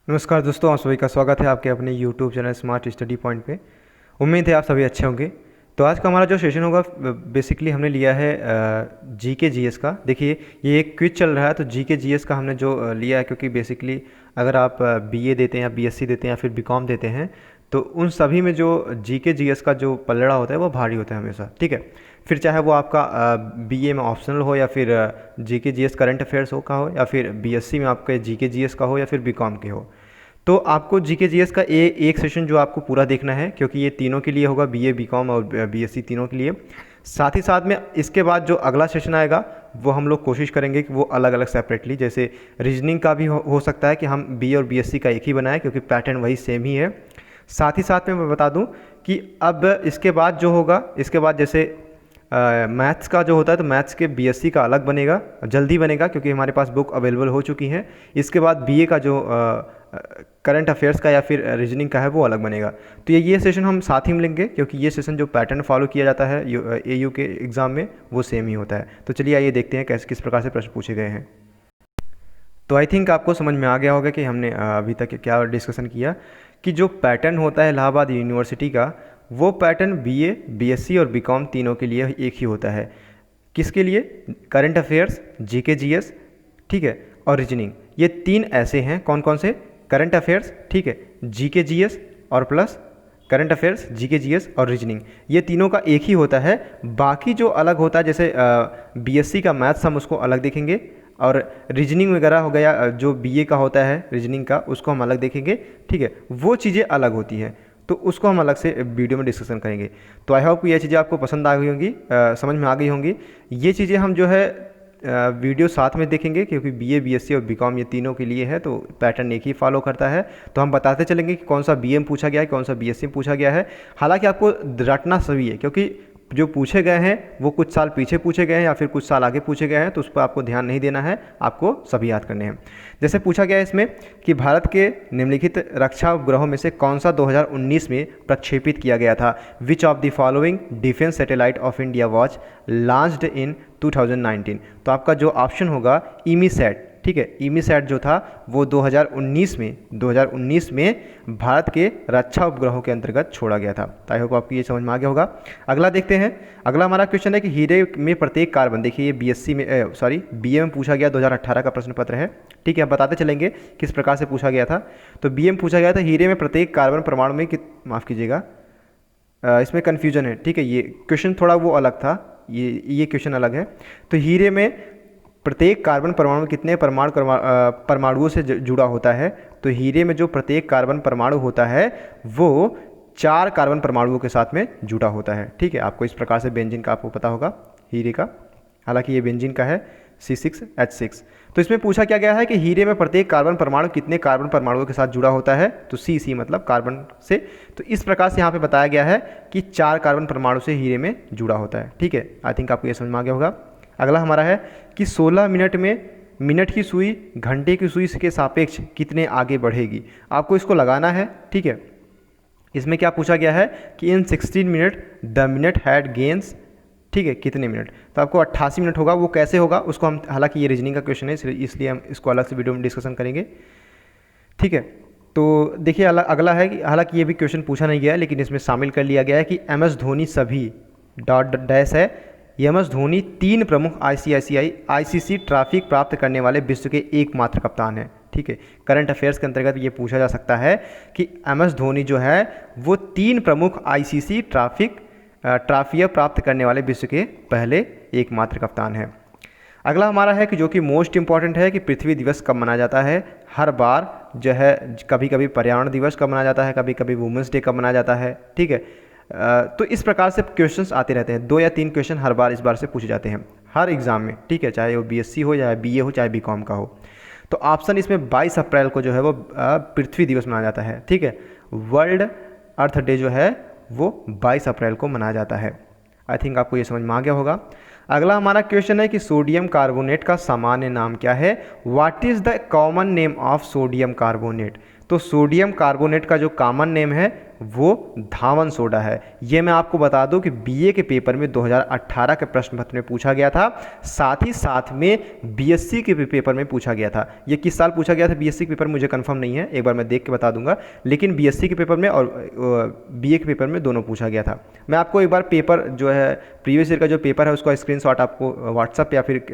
नमस्कार दोस्तों, आप सभी का स्वागत है आपके अपने YouTube channel smart study point पे। उम्मीद है आप सभी अच्छे होंगे। तो आज का हमारा जो सेशन होगा बेसिकली हमने लिया है जीके जीएस का। देखिए, ये एक क्विज चल रहा है, तो जीके जीएस का हमने जो लिया है, क्योंकि बेसिकली अगर आप बीए देते हैं या बीएससी देते हैं या फिर बीकॉम देते हैं, तो उन सभी में जो जीके जीएस का जो पलड़ा होता है वो भारी होता है हमेशा। ठीक है, फिर चाहे वो आपका बीए में ऑप्शनल हो या फिर जीके जीएस करंट अफेयर्स हो का हो, या फिर बीएससी में आपके जीके जीएस का हो, या फिर बीकॉम के हो। तो आपको जीके जीएस का एक सेशन जो आपको पूरा देखना है, क्योंकि ये तीनों के लिए होगा, बीए बीकॉम और बीएससी तीनों के लिए। साथ ही साथ में इसके बाद जो अगला सेशन आएगा वो हम लोग कोशिश करेंगे कि वो अलग अलग सेपरेटली, जैसे रीजनिंग का भी हो सकता है कि हम बीए और बीएससी का एक ही बनाएं, क्योंकि पैटर्न वही सेम ही है। साथ ही साथ में मैं बता दूं कि अब इसके बाद जो होगा, इसके बाद जैसे मैथ्स का जो होता है, तो मैथ्स के बीएससी का अलग बनेगा, जल्दी बनेगा, क्योंकि हमारे पास बुक अवेलेबल हो चुकी हैं। इसके बाद बीए का जो करंट अफेयर्स का या फिर रीजनिंग का है वो अलग बनेगा। तो ये सेशन हम साथ ही में लेंगे, क्योंकि ये सेशन जो पैटर्न फॉलो किया जाता है एयू के एग्ज़ाम में वो सेम ही होता है। तो चलिए आइए देखते हैं कैसे किस प्रकार से प्रश्न पूछे गए हैं। तो आई थिंक आपको समझ में आ गया होगा कि हमने अभी तक क्या डिस्कशन किया, कि जो पैटर्न होता है इलाहाबाद यूनिवर्सिटी का, वो पैटर्न बीए, बीएससी और बीकॉम तीनों के लिए एक ही होता है। किसके लिए? करंट अफेयर्स, जीके जीएस, ठीक है, और रीजनिंग। ये तीन ऐसे हैं, कौन कौन से? करंट अफेयर्स, ठीक है, जीके जीएस और plus current affairs, GK GS और रीजनिंग, ये तीनों का एक ही होता है। बाकी जो अलग होता है, जैसे बीएससी का मैथ्स हम उसको अलग देखेंगे, और रीजनिंग वगैरह हो गया जो बीए का होता है रीजनिंग का, उसको हम अलग देखेंगे। ठीक है, वो चीज़ें अलग होती हैं, तो उसको हम अलग से वीडियो में डिस्कशन करेंगे। तो आई होप ये चीज़ें आपको पसंद आ गई होंगी, समझ में आ गई होंगी। ये चीज़ें हम जो है वीडियो साथ में देखेंगे, क्योंकि बीए, बीएससी और बीकॉम ये तीनों के लिए है, तो पैटर्न एक ही फॉलो करता है। तो हम बताते चलेंगे कि कौन सा बीए में पूछा गया है, कौन सा बीएससी में पूछा गया है। हालांकि आपको रटना सभी है, क्योंकि जो पूछे गए हैं वो कुछ साल पीछे पूछे गए हैं या फिर कुछ साल आगे पूछे गए हैं, तो उस पर आपको ध्यान नहीं देना है, आपको सभी याद करने हैं। जैसे पूछा गया है इसमें कि भारत के निम्नलिखित रक्षा उपग्रहों में से कौन सा 2019 में प्रक्षेपित किया गया था? विच of the following defence satellite of India watch launched in 2019? तो आपका जो ऑप्शन होगा ईमीसैट, ठीक है, ईमीसैट जो था वो 2019 में भारत के रक्षा उपग्रहों के अंतर्गत छोड़ा गया था। तो आई होप आपको ये समझ में आ गया होगा। अगला देखते हैं। अगला हमारा क्वेश्चन है कि हीरे में प्रत्येक कार्बन, देखिए ये बीएससी में बीए में पूछा गया, 2018 का प्रश्न पत्र है। ठीक है, अब बताते चलेंगे किस प्रकार से पूछा गया था। तो बीए में पूछा गया था, हीरे में प्रत्येक कार्बन परमाणु में माफ़ कीजिएगा, इसमें कन्फ्यूजन है। ठीक है, ये क्वेश्चन थोड़ा वो अलग था, ये क्वेश्चन अलग है। तो हीरे में प्रत्येक कार्बन परमाणु कितने परमाणुओं से जुड़ा होता है? तो हीरे में जो प्रत्येक कार्बन परमाणु होता है वो 4 कार्बन परमाणुओं के साथ में जुड़ा होता है। ठीक है, आपको इस प्रकार से बेंजीन का आपको पता होगा, हीरे का, हालांकि ये बेंजीन का है C6H6। तो इसमें पूछा क्या गया है कि हीरे में प्रत्येक कार्बन परमाणु कितने कार्बन परमाणुओं के साथ जुड़ा होता है? तो C मतलब कार्बन से। तो इस प्रकार से यहाँ पे बताया गया है कि 4 कार्बन परमाणु से हीरे में जुड़ा होता है। ठीक है, आई थिंक आपको ये समझ में आ गया होगा। अगला हमारा है कि 16 मिनट में मिनट की सुई घंटे की सुई के सापेक्ष कितने आगे बढ़ेगी? आपको इसको लगाना है। ठीक है, इसमें क्या पूछा गया है कि इन 16 minute the minute had gains, ठीक है, कितने मिनट? तो आपको 88 मिनट होगा। वो कैसे होगा उसको हम, हालांकि ये रीजनिंग का क्वेश्चन है इसलिए हम इसको अलग से वीडियो में डिस्कशन करेंगे। ठीक है, तो देखिए अगला है कि हालांकि ये भी क्वेश्चन पूछा नहीं गया है, लेकिन इसमें शामिल कर लिया गया है कि MS धोनी सभी डॉट डैश है, MS धोनी 3 प्रमुख ICC ट्रॉफी प्राप्त करने वाले विश्व के एकमात्र कप्तान हैं। ठीक है, करंट अफेयर्स के अंतर्गत ये पूछा जा सकता है कि MS धोनी जो है वो 3 प्रमुख ICC ट्रॉफियाँ प्राप्त करने वाले विश्व के पहले एकमात्र कप्तान हैं। अगला हमारा है कि जो कि मोस्ट इम्पॉर्टेंट है कि पृथ्वी दिवस कब मनाया जाता है? हर बार जो है, कभी कभी पर्यावरण दिवस कब मनाया जाता है, कभी कभी वुमेंस डे कब मनाया जाता है। ठीक है, तो इस प्रकार से क्वेश्चंस आते रहते हैं, 2 या 3 क्वेश्चन हर बार इस बार से पूछे जाते हैं हर एग्ज़ाम में। ठीक है, चाहे वो बीएससी हो, चाहे बीए हो, चाहे बीकॉम का हो। तो ऑप्शन इसमें 22 अप्रैल को जो है वो पृथ्वी दिवस मनाया जाता है। ठीक है, वर्ल्ड अर्थ डे जो है वो 22 अप्रैल को मनाया जाता है। आई थिंक आपको ये समझ में आ गया होगा। अगला हमारा क्वेश्चन है कि सोडियम कार्बोनेट का सामान्य नाम क्या है? What is the common name of sodium carbonate? तो सोडियम कार्बोनेट का जो कॉमन नेम है वो धावन सोडा है। ये मैं आपको बता दूं कि बीए के पेपर में 2018 के प्रश्न पत्र में पूछा गया था, साथ ही साथ में बीएससी के भी पेपर में पूछा गया था। ये किस साल पूछा गया था बीएससी के पेपर मुझे कंफर्म नहीं है, एक बार मैं देख के बता दूंगा, लेकिन बीएससी के पेपर में और बीए के पेपर में दोनों पूछा गया था। मैं आपको एक बार पेपर जो है प्रीवियस ईयर का जो पेपर है उसका स्क्रीनशॉट आपको व्हाट्सएप या फिर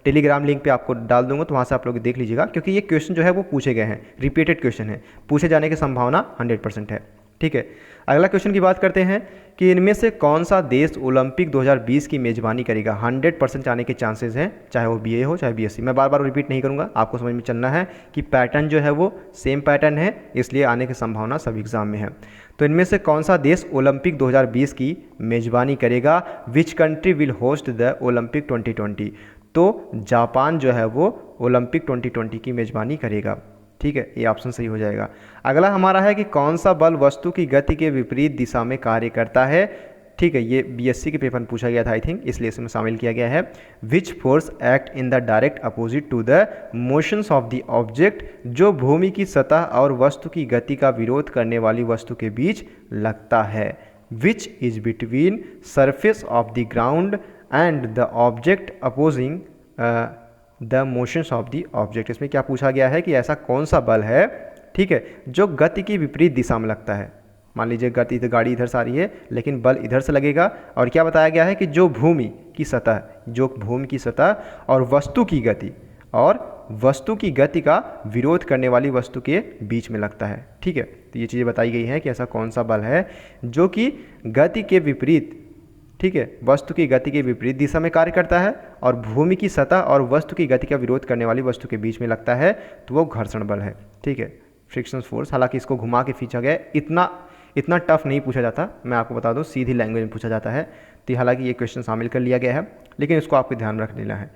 टेलीग्राम लिंक पे आपको डाल दूंगा, तो वहाँ से आप लोग देख लीजिएगा, क्योंकि ये क्वेश्चन जो है वो पूछे गए हैं, रिपीटेड क्वेश्चन है, पूछे जाने की संभावना 100% है। ठीक है, अगला क्वेश्चन की बात करते हैं कि इनमें से कौन सा देश ओलंपिक 2020 की मेजबानी करेगा। 100% आने के चांसेस हैं, चाहे वो बीए हो चाहे बीएससी। मैं बार बार रिपीट नहीं करूंगा, आपको समझ में चलना है कि पैटर्न जो है वो सेम पैटर्न है, इसलिए आने की संभावना सभी एग्जाम में है। तो इनमें से कौन सा देश ओलंपिक 2020 की मेजबानी करेगा। Which country will host the Olympic 2020। तो जापान जो है वो ओलंपिक 2020 की मेजबानी करेगा। ठीक है, ये ऑप्शन सही हो जाएगा। अगला हमारा है कि कौन सा बल वस्तु की गति के विपरीत दिशा में कार्य करता है। ठीक है, ये बीएससी के पेपर में पूछा गया था आई थिंक, इसलिए इसमें शामिल किया गया है। Which force act in the direct opposite to the motions of the object. जो भूमि की सतह और वस्तु की गति का विरोध करने वाली वस्तु के बीच लगता है। Which is between surface of the ground and the object opposing the motions of the object. इसमें क्या पूछा गया है कि ऐसा कौन सा बल है, ठीक है, जो गति की विपरीत दिशा में लगता है। मान लीजिए गति तो गाड़ी इधर से आ रही है लेकिन बल इधर से लगेगा, और क्या बताया गया है कि जो भूमि की सतह और वस्तु की गति का विरोध करने वाली वस्तु के बीच में लगता है। ठीक है, तो ये चीज़ें बताई गई हैं कि ऐसा कौन सा बल है जो कि गति के विपरीत, ठीक है, वस्तु की गति के विपरीत दिशा में कार्य करता है और भूमि की सतह और वस्तु की गति का विरोध करने वाली वस्तु के बीच में लगता है, तो वो घर्षण बल है। ठीक है, फ्रिक्शन फोर्स। हालांकि इसको घुमा के खींचा गया, इतना टफ नहीं पूछा जाता, मैं आपको बता दूं सीधी लैंग्वेज में पूछा जाता है। तो हालांकि ये क्वेश्चन शामिल कर लिया गया है, लेकिन इसको आपको ध्यान रख लेना है।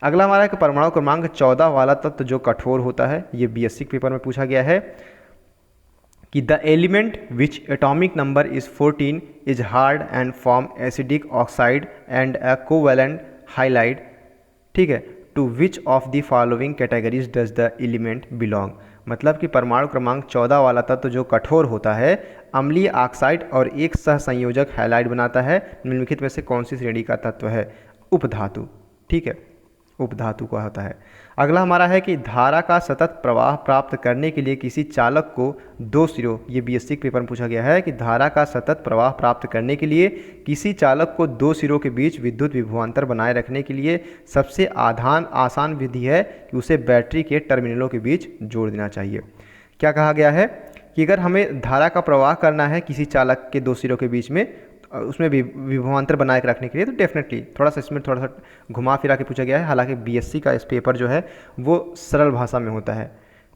अगला हमारा एक परमाणु क्रमांक 14 वाला तत्व जो कठोर होता है, ये बीएससी पेपर में पूछा गया है कि the element which atomic number is 14 is hard and form acidic oxide and a covalent halide. ठीक है, to which of the following categories does the element belong. मतलब कि परमाणु क्रमांक 14 वाला तत्व जो कठोर होता है, अम्लीय ऑक्साइड और एक सहसंयोजक हैलाइड बनाता है, निम्नलिखित में से कौन सी श्रेणी का तत्व है। उपधातु। ठीक है, उपधातु का होता है। अगला हमारा है कि धारा का सतत प्रवाह प्राप्त करने के लिए किसी चालक को दो सिरों, ये बीएससी के पेपर में पूछा गया है कि धारा का सतत प्रवाह प्राप्त करने के लिए किसी चालक को दो सिरों के बीच विद्युत विभवांतर बनाए रखने के लिए सबसे आसान विधि है कि उसे बैटरी के टर्मिनलों के बीच जोड़ देना चाहिए। क्या कहा गया है कि अगर हमें धारा का प्रवाह करना है किसी चालक के दो सिरों के बीच में, उसमें भी विभवांतर बनाए के रखने के लिए, तो डेफिनेटली थोड़ा सा घुमा फिरा के पूछा गया है। हालांकि बीएससी का इस पेपर जो है वो सरल भाषा में होता है।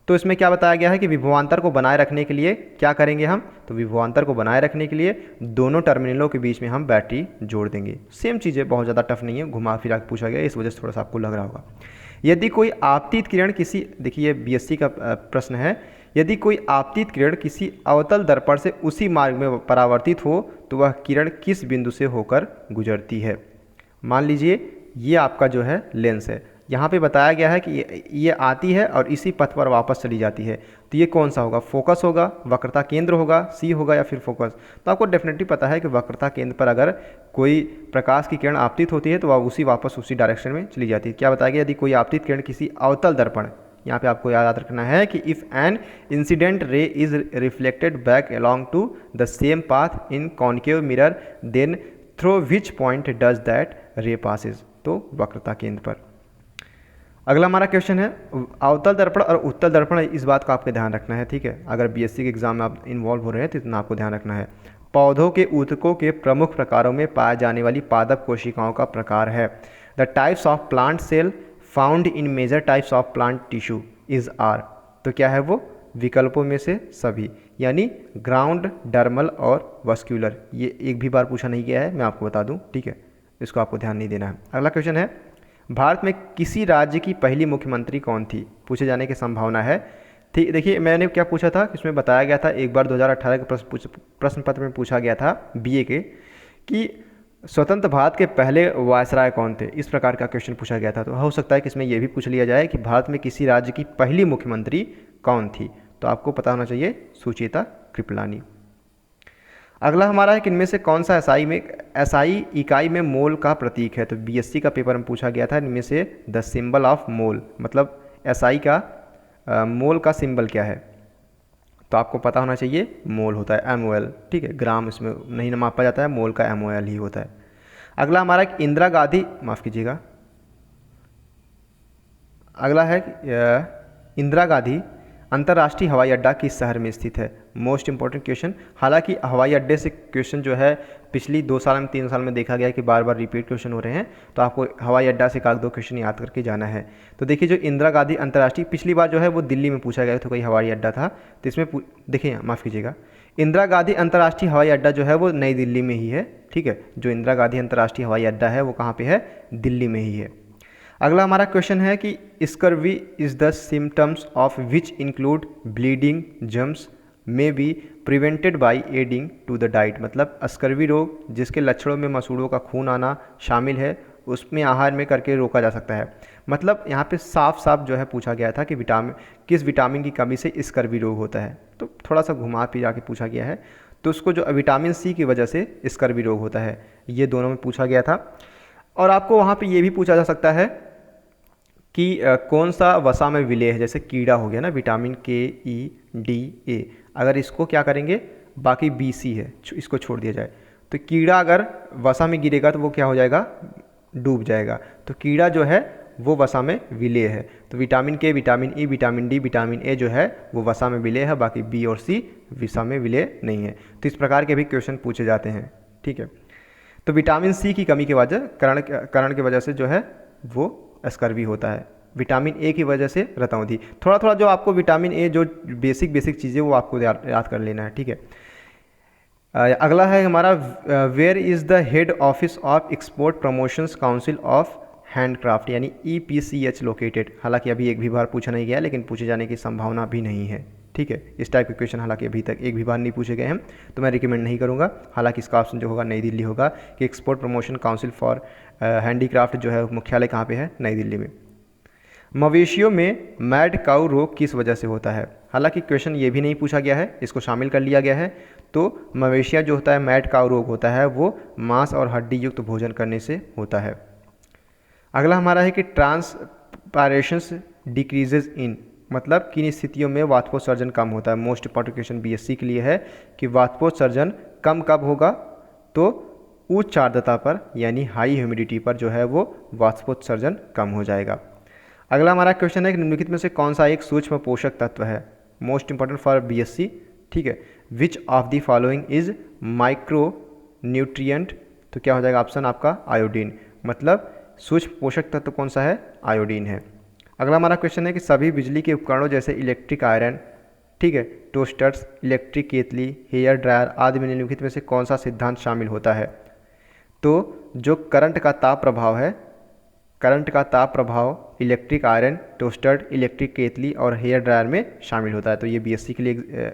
तो इसमें क्या बताया गया है कि विभवांतर को बनाए रखने के लिए क्या करेंगे हम, तो विभवांतर को बनाए रखने के लिए दोनों टर्मिनलों के बीच में हम बैटरी जोड़ देंगे। सेम चीज़ें, बहुत ज़्यादा टफ नहीं है, घुमा फिरा के पूछा गया, इस वजह से थोड़ा सा आपको लग रहा होगा। यदि कोई आपतित किरण किसी, देखिए बीएससी का प्रश्न है, यदि कोई आपतित किरण किसी अवतल दर्पण से उसी मार्ग में परावर्तित हो तो वह किरण किस बिंदु से होकर गुजरती है। मान लीजिए ये आपका जो है लेंस है, यहाँ पे बताया गया है कि ये आती है और इसी पथ पर वापस चली जाती है, तो ये कौन सा होगा, फोकस होगा, वक्रता केंद्र होगा, सी होगा या फिर फोकस। तो आपको डेफिनेटली पता है कि वक्रता केंद्र पर अगर कोई प्रकाश की किरण आपतित होती है तो वह वापस उसी डायरेक्शन में चली जाती है। क्या बताया गया, यदि कोई आपतित किरण किसी अवतल दर्पण, यहाँ पे आपको याद रखना है कि if an incident ray is reflected back along to the same path in concave mirror then through which point does that ray passes, तो वक्रता केंद्र पर। अगला हमारा क्वेश्चन है अवतल दर्पण और उत्तल दर्पण, इस बात का आपको ध्यान रखना है। ठीक है, अगर बीएससी के एग्जाम में आप इन्वॉल्व हो रहे हैं तो इतना आपको ध्यान रखना है। पौधों के ऊतकों के प्रमुख प्रकारों में पाए जाने वाली पादप कोशिकाओं का प्रकार है। The types of plant cell found in major types of plant tissue is are. तो क्या है वो, विकल्पों में से सभी, यानी ग्राउंड, डर्मल और वस्क्यूलर। ये एक भी बार पूछा नहीं गया है, मैं आपको बता दूं। ठीक है, इसको आपको ध्यान नहीं देना है। अगला क्वेश्चन है भारत में किसी राज्य की पहली मुख्यमंत्री कौन थी, पूछे जाने की संभावना है। ठीक, देखिए मैंने क्या पूछा था, इसमें बताया गया था, एक बार 2018 के प्रश्न पत्र में पूछा गया था बीए के, कि स्वतंत्र भारत के पहले वायसराय कौन थे, इस प्रकार का क्वेश्चन पूछा गया था। तो हो सकता है कि इसमें यह भी पूछ लिया जाए कि भारत में किसी राज्य की पहली मुख्यमंत्री कौन थी, तो आपको पता होना चाहिए सुचेता कृपलानी। अगला हमारा है कि इनमें से कौन सा एसआई इकाई में मोल का प्रतीक है। तो बीएससी का पेपर में पूछा गया था, इनमें से द सिंबल ऑफ मोल, मतलब एसआई का मोल का सिंबल क्या है। तो आपको पता होना चाहिए मोल होता है MOL, ठीक है, ग्राम इसमें नहीं मापा जाता है, मोल का MOL ही होता है। अगला हमारा इंदिरा गांधी, माफ़ कीजिएगा, अगला है इंदिरा गांधी अंतर्राष्ट्रीय हवाई अड्डा किस शहर में स्थित है। Most important question. हालांकि हवाई अड्डे से क्वेश्चन जो है पिछली 2 साल में 3 साल में देखा गया है कि बार बार रिपीट क्वेश्चन हो रहे हैं, तो आपको हवाई अड्डा से 1-2 क्वेश्चन याद करके जाना है। तो देखिए जो इंदिरा गांधी अंतर्राष्ट्रीय, पिछली बार जो है वो दिल्ली में पूछा गया था, कोई हवाई अड्डा था, तो इसमें देखिए, माफ़ कीजिएगा, इंदिरा गांधी अंतर्राष्ट्रीय हवाई अड्डा जो है वो नई दिल्ली में ही है, ठीक है। जो इंदिरा गांधी अंतर्राष्ट्रीय हवाई अड्डा है वो कहाँ पे है, दिल्ली में ही है। अगला हमारा क्वेश्चन है कि scurvy is the symptoms of which include bleeding gums may be prevented by adding to the diet, मतलब स्कर्वी रोग जिसके लक्षणों में मसूड़ों का खून आना शामिल है, उसमें आहार में करके रोका जा सकता है। मतलब यहाँ पे साफ साफ जो है पूछा गया था कि किस विटामिन की कमी से स्कर्वी रोग होता है, तो थोड़ा सा घुमा फिरा के पूछा गया है। तो उसको जो विटामिन सी की वजह से स्कर्वी रोग होता है, ये दोनों में पूछा गया था। और आपको वहाँ पे ये भी पूछा जा सकता है कि कौन सा वसा में विलेय है, जैसे कीड़ा हो गया ना, विटामिन KEDA, अगर इसको क्या करेंगे, बाकी BC है, इसको छोड़ दिया जाए, तो कीड़ा अगर वसा में गिरेगा तो वो क्या हो जाएगा, डूब जाएगा। तो कीड़ा जो है वो वसा में विलेय है। तो vitamin K, vitamin E, vitamin D, vitamin A जो है वो वसा में विलेय है, बाकी B और C वसा में विलेय नहीं है। तो इस प्रकार के भी क्वेश्चन पूछे जाते हैं, ठीक है। तो विटामिन C की कमी की वजह, कारण की वजह से जो है वो स्कर्वी होता है। विटामिन A की वजह से रतौंधी। थोड़ा थोड़ा जो आपको विटामिन A जो बेसिक चीज़ें वो आपको याद कर लेना है, ठीक है। अगला है हमारा where is the head office of export promotions council of handcraft, यानी EPCH लोकेटेड। हालांकि अभी एक भी बार पूछा नहीं गया, लेकिन पूछे जाने की संभावना भी नहीं है, ठीक है। इस टाइप के क्वेश्चन हालांकि अभी तक एक भी बार नहीं पूछे गए हैं, तो मैं रिकमेंड नहीं करूंगा। हालांकि इसका ऑप्शन जो होगा नई दिल्ली होगा, कि export promotion council for handicraft जो है मुख्यालय कहाँ पे है, नई दिल्ली में। मवेशियों में मैड काऊ रोग किस वजह से होता है। हालांकि क्वेश्चन ये भी नहीं पूछा गया है, इसको शामिल कर लिया गया है। तो मवेशियाँ जो होता है मैड काऊ रोग होता है वो मांस और हड्डी युक्त भोजन करने से होता है। अगला हमारा है कि ट्रांसपायरेशंस डिक्रीजेज इन, मतलब किन स्थितियों में वाष्पोत्सर्जन कम होता है। मोस्ट इंपॉर्टेंट क्वेश्चन BSc के लिए है कि वाष्पोत्सर्जन कम कब होगा, तो उच्च आर्द्रता पर, यानी हाई ह्यूमिडिटी पर जो है वो वाष्पोत्सर्जन कम हो जाएगा। अगला हमारा क्वेश्चन है कि निम्नलिखित में से कौन सा एक सूक्ष्म पोषक तत्व है। मोस्ट इंपॉर्टेंट फॉर BSc, ठीक है। विच of the following is micro nutrient, तो क्या हो जाएगा ऑप्शन आपका आयोडीन, मतलब सूक्ष्म पोषक तत्व कौन सा है, आयोडीन है। अगला हमारा क्वेश्चन है कि सभी बिजली के उपकरणों जैसे इलेक्ट्रिक आयरन, ठीक है, टोस्टर्स, इलेक्ट्रिक केतली, हेयर ड्रायर आदि में निम्नलिखित में से कौन सा सिद्धांत शामिल होता है। तो जो करंट का ताप प्रभाव है, करंट का ताप प्रभाव इलेक्ट्रिक आयरन, टोस्टर, इलेक्ट्रिक केतली और हेयर ड्रायर में शामिल होता है। तो ये BSc के लिए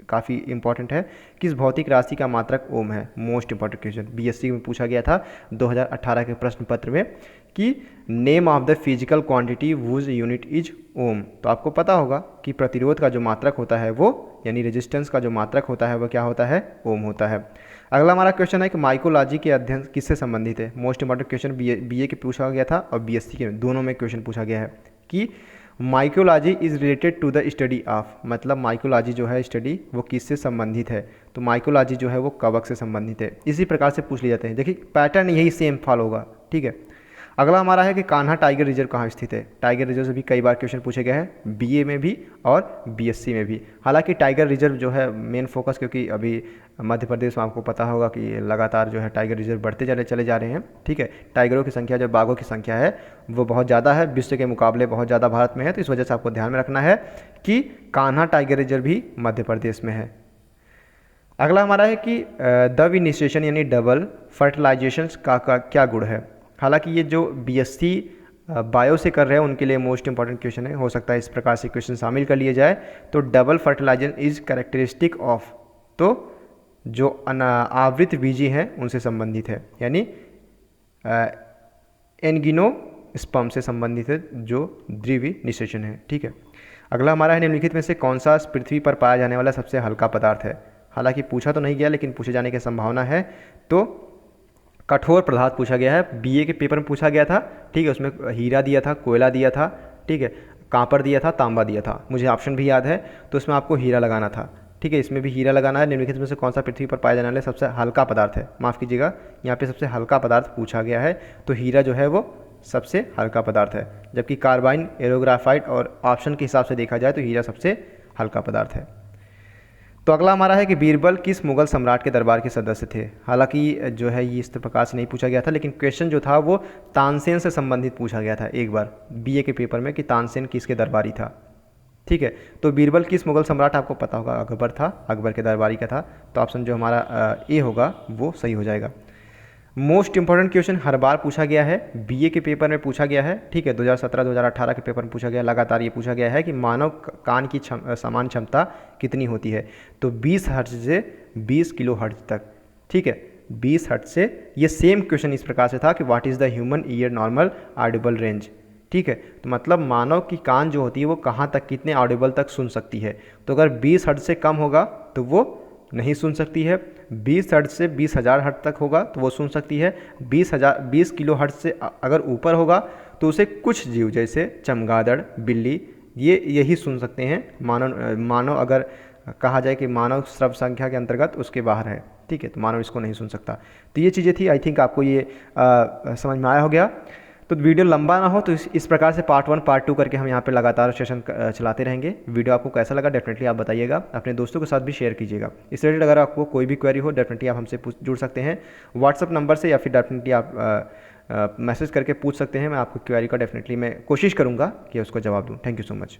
काफ़ी इंपॉर्टेंट है। किस भौतिक राशि का मात्रक ओम है। मोस्ट इंपॉर्टेंट क्वेश्चन BSc में पूछा गया था 2018 के प्रश्न पत्र में कि name of the physical quantity whose unit is ohm. तो आपको पता होगा कि प्रतिरोध का जो मात्रक होता है वो, यानी रेजिस्टेंस का जो मात्रक होता है वो क्या होता है, ओम होता है। अगला हमारा क्वेश्चन है कि माइकोलॉजी के अध्ययन किससे संबंधित है। मोस्ट इंपॉर्टेंट क्वेश्चन BA के पूछा गया था और BSc के दोनों में क्वेश्चन पूछा गया है कि mycology is related to the study of, मतलब माइकोलॉजी जो है स्टडी वो किससे संबंधित है। तो माइकोलॉजी जो है वो कवक से संबंधित है। इसी प्रकार से पूछ लिए जाते हैं, देखिए पैटर्न यही सेम फॉलो होगा, ठीक है। अगला हमारा है कि कान्हा टाइगर रिजर्व कहाँ स्थित है। टाइगर रिजर्व से भी कई बार क्वेश्चन पूछे गए हैं, BA में भी और BSc में भी। हालांकि टाइगर रिजर्व जो है मेन फोकस, क्योंकि अभी मध्य प्रदेश में आपको पता होगा कि लगातार जो है टाइगर रिजर्व बढ़ते चले जा रहे हैं, ठीक है। टाइगरों की संख्या, जो बाघों की संख्या है वो बहुत ज़्यादा है, विश्व के मुकाबले बहुत ज़्यादा भारत में है। तो इस वजह से आपको ध्यान में रखना है कि कान्हा टाइगर रिजर्व भी मध्य प्रदेश में है। अगला हमारा है कि द विनिस्ट्रेशन यानी डबल फर्टिलाइजेशन का क्या गुण है। हालांकि ये जो BSc बायो से कर रहे हैं उनके लिए मोस्ट इंपॉर्टेंट क्वेश्चन है, हो सकता है इस प्रकार से क्वेश्चन शामिल कर लिए जाए। तो double fertilization is characteristic of, तो जो आवृत बीजी हैं उनसे संबंधित है, यानी एंगिनोस्पर्म से संबंधित है जो द्विवीय निषेचन है, ठीक है। अगला हमारा है निम्नलिखित में से कौन सा पृथ्वी पर पाया जाने वाला सबसे हल्का पदार्थ है। हालांकि पूछा तो नहीं गया लेकिन पूछे जाने की संभावना है। तो कठोर पदार्थ पूछा गया है, बीए के पेपर में पूछा गया था, ठीक है। उसमें हीरा दिया था, कोयला दिया था, ठीक है, कांपर दिया था, तांबा दिया था, मुझे ऑप्शन भी याद है। तो इसमें आपको हीरा लगाना था, ठीक है। इसमें भी हीरा लगाना है। निम्नलिखित में से कौन सा पृथ्वी पर पाया जाने वाला सबसे हल्का पदार्थ है? माफ़ कीजिएगा, यहाँ पे सबसे हल्का पदार्थ पूछा गया है, तो हीरा जो है वो सबसे हल्का पदार्थ है, जबकि कार्बाइन, एरोग्राफाइट और ऑप्शन के हिसाब से देखा जाए तो हीरा सबसे हल्का पदार्थ है। तो अगला हमारा है कि बीरबल किस मुगल सम्राट के दरबार के सदस्य थे? हालांकि जो है ये इस प्रकार से नहीं पूछा गया था, लेकिन क्वेश्चन जो था वो तानसेन से संबंधित पूछा गया था एक बार बीए के पेपर में कि तानसेन किसके दरबारी था, ठीक है। तो बीरबल किस मुगल सम्राट, आपको पता होगा अकबर था, अकबर के दरबारी का था। तो ऑप्शन जो हमारा ए होगा वो सही हो जाएगा। मोस्ट इंपॉर्टेंट क्वेश्चन हर बार पूछा गया है, बीए के पेपर में पूछा गया है, ठीक है। 2017-2018 के पेपर में पूछा गया, लगातार ये पूछा गया है कि मानव कान की सामान्य क्षमता कितनी होती है? तो 20 हर्ट्ज से 20 किलो हर्ट्ज तक, ठीक है, 20 हर्ट्ज से। ये सेम क्वेश्चन इस प्रकार से था कि what is the human ear normal Audible range, ठीक है। तो मतलब मानव की कान जो होती है वो कहाँ तक, कितने ऑडिबल तक सुन सकती है? तो अगर 20 हर्ट्ज से कम होगा तो वो नहीं सुन सकती है, 20 हर्ट्ज से 20,000 हर्ट्ज तक होगा तो वो सुन सकती है, 20 किलो हर्ट्ज से अगर ऊपर होगा तो उसे कुछ जीव जैसे चमगादड़, बिल्ली, ये यही सुन सकते हैं। मानव अगर कहा जाए कि मानव श्रव्य संख्या के अंतर्गत उसके बाहर है, ठीक है। तो मानव इसको नहीं सुन सकता। तो ये चीज़ें थी, आई थिंक आपको ये समझ में आया हो गया। तो वीडियो लंबा ना हो तो इस प्रकार से पार्ट 1 पार्ट 2 करके हम यहाँ पे लगातार सेशन चलाते रहेंगे। वीडियो आपको कैसा लगा डेफिनेटली आप बताइएगा, अपने दोस्तों के साथ भी शेयर कीजिएगा। इस रिलेटेड अगर आपको कोई भी क्वेरी हो डेफिनेटली आप हमसे जुड़ सकते हैं व्हाट्सअप नंबर से, या फिर डेफिनेटली आप मैसेज करके पूछ सकते हैं। मैं आपको क्वेरी का डेफिनेटली मैं कोशिश करूँगा कि उसको जवाब दूँ। Thank you so much.